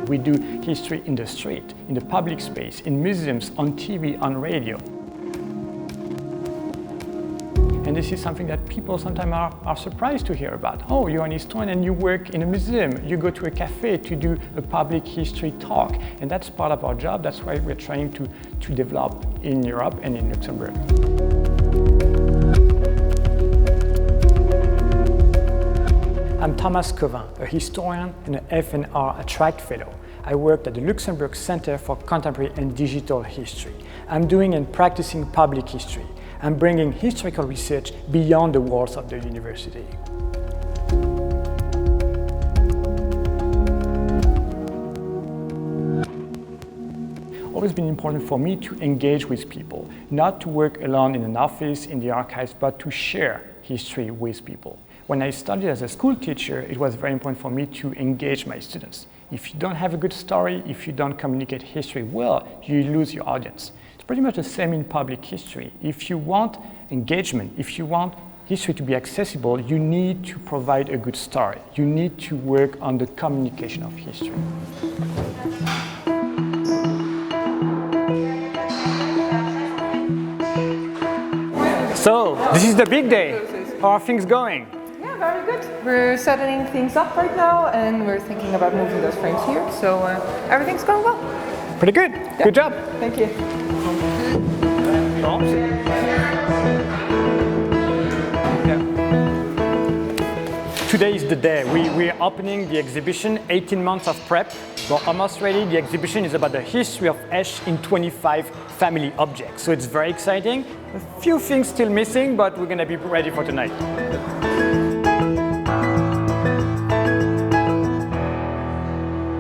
We do history in the street, in the public space, in museums, on TV, on radio. And this is something that people sometimes are surprised to hear about. Oh, you're an historian and you work in a museum. You go to a cafe to do a public history talk. And that's part of our job. That's why we're trying to develop in Europe and in Luxembourg. I'm Thomas Cauvin, a historian and an FNR ATTRACT fellow. I worked at the Luxembourg Centre for Contemporary and Digital History. I'm doing and practicing public history. I'm bringing historical research beyond the walls of the university. Always been important for me to engage with people, not to work alone in an office, in the archives, but to share history with people. When I studied as a school teacher, it was very important for me to engage my students. If you don't have a good story, if you don't communicate history well, you lose your audience. It's pretty much the same in public history. If you want engagement, if you want history to be accessible, you need to provide a good story. You need to work on the communication of history. So, this is the big day. How are things going? Yeah, very good. We're setting things up right now and we're thinking about moving those frames here. So everything's going well. Pretty good. Yeah. Good job. Thank you. Today is the day. We are opening the exhibition, 18 months of prep. We're almost ready. The exhibition is about the history of Esch in 25 family objects. So it's very exciting. A few things still missing, but we're going to be ready for tonight.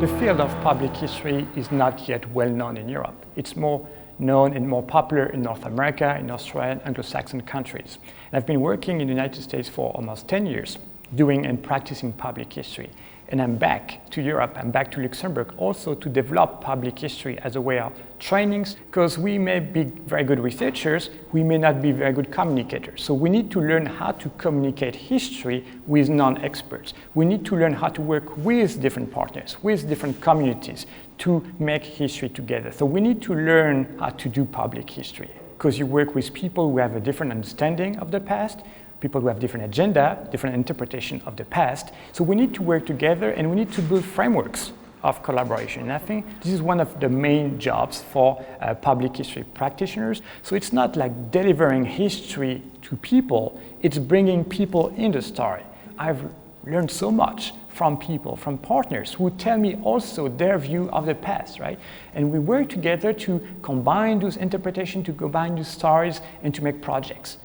The field of public history is not yet well known in Europe. It's more known and more popular in North America, in Australia, and Anglo-Saxon countries. And I've been working in the United States for almost 10 years, doing and practicing public history. And I'm back to Europe, I'm back to Luxembourg also to develop public history as a way of trainings, because we may be very good researchers, we may not be very good communicators. So we need to learn how to communicate history with non-experts. We need to learn how to work with different partners, with different communities to make history together. So we need to learn how to do public history, because you work with people who have a different understanding of the past, people who have different agenda, different interpretation of the past. So we need to work together and we need to build frameworks of collaboration. And I think this is one of the main jobs for public history practitioners. So it's not like delivering history to people, it's bringing people in the story. I've learned so much from people, from partners who tell me also their view of the past, right? And we work together to combine those interpretations, to combine those stories, and to make projects.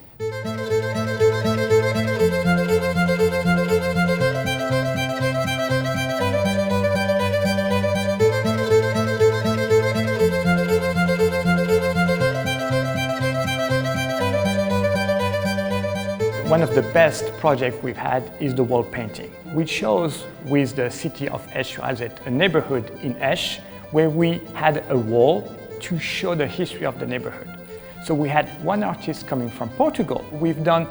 One of the best projects we've had is the wall painting. We chose with the city of Esch-sur-Alzette, a neighborhood in Esch, where we had a wall to show the history of the neighborhood. So we had one artist coming from Portugal. We've done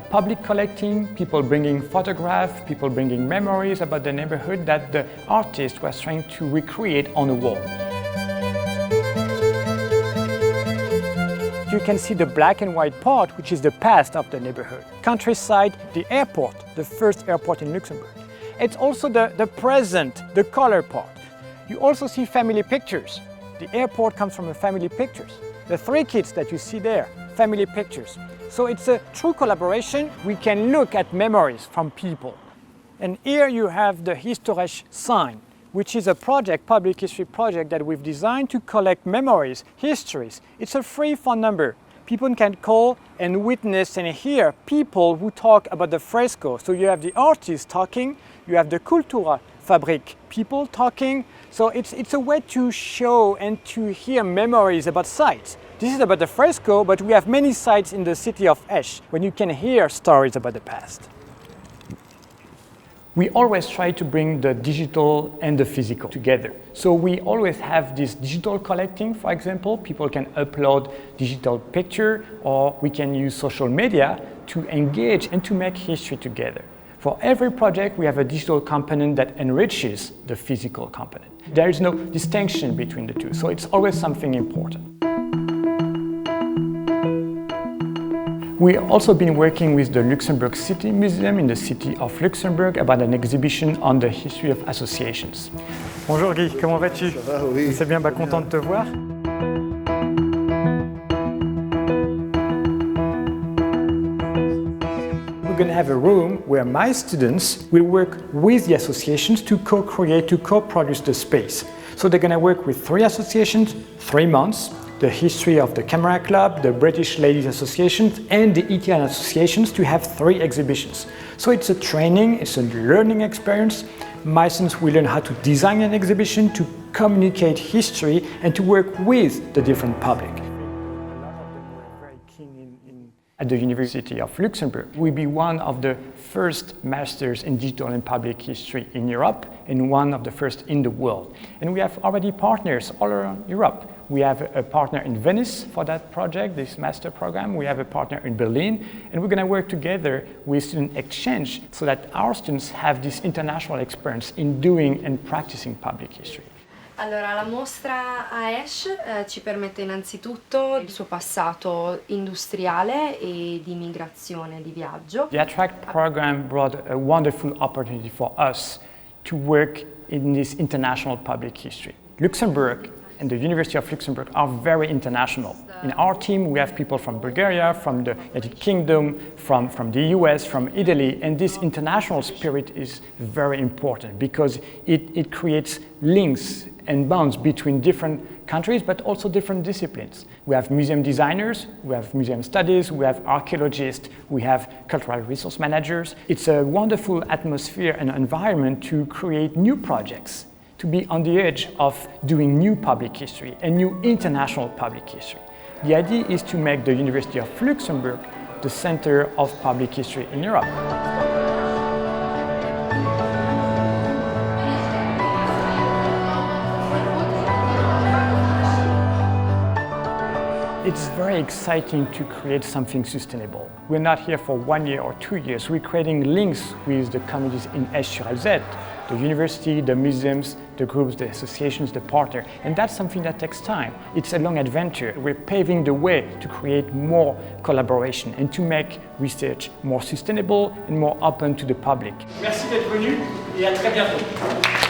public collecting, people bringing photographs, people bringing memories about the neighborhood that the artist was trying to recreate on a wall. You can see the black and white part, which is the past of the neighborhood. Countryside, the airport, the first airport in Luxembourg. It's also the present, the color part. You also see family pictures. The airport comes from a family pictures. The 3 kids that you see there, family pictures. So it's a true collaboration. We can look at memories from people. And here you have the Historisch sign, which is a project, public history project that we've designed to collect memories, histories. It's a free phone number. People can call and witness and hear people who talk about the fresco. So you have the artists talking, you have the Cultura Fabrik people talking. So it's a way to show and to hear memories about sites. This is about the fresco, but we have many sites in the city of Esch when you can hear stories about the past. We always try to bring the digital and the physical together. So we always have this digital collecting, for example. People can upload digital picture, or we can use social media to engage and to make history together. For every project, we have a digital component that enriches the physical component. There is no distinction between the two, so it's always something important. We've also been working with the Luxembourg City Museum in the city of Luxembourg about an exhibition on the history of associations. Bonjour Guy, comment vas-tu? Ça va, oui. C'est bien, content de te voir. We're going to have a room where my students will work with the associations to co-create, to co-produce the space. So they're going to work with 3 associations, 3 months, the history of the Camera Club, the British Ladies Association, and the Italian associations to have 3 exhibitions. So it's a training, it's a learning experience. My students will learn how to design an exhibition, to communicate history, and to work with the different public. At the University of Luxembourg, we'll be one of the first masters in digital and public history in Europe and one of the first in the world. And we have already partners all around Europe. We have a partner in Venice for that project, this master program. We have a partner in Berlin, and we're going to work together with student exchange so that our students have this international experience in doing and practicing public history. Allora, la mostra AESH ci permette innanzitutto il suo passato industriale e di migrazione, di viaggio. The ATTRACT program brought a wonderful opportunity for us to work in this international public history. Luxembourg and the University of Luxembourg are very international. In our team, we have people from Bulgaria, from the United Kingdom, from the US, from Italy, and this international spirit is very important because it creates links and bonds between different countries, but also different disciplines. We have museum designers, we have museum studies, we have archaeologists, we have cultural resource managers. It's a wonderful atmosphere and environment to create new projects, to be on the edge of doing new public history and new international public history. The idea is to make the University of Luxembourg the center of public history in Europe. It's very exciting to create something sustainable. We're not here for 1 year or 2 years. We're creating links with the communities in S², the university, the museums, the groups, the associations, the partner. And that's something that takes time. It's a long adventure. We're paving the way to create more collaboration and to make research more sustainable and more open to the public. Merci d'être venu et à très bientôt.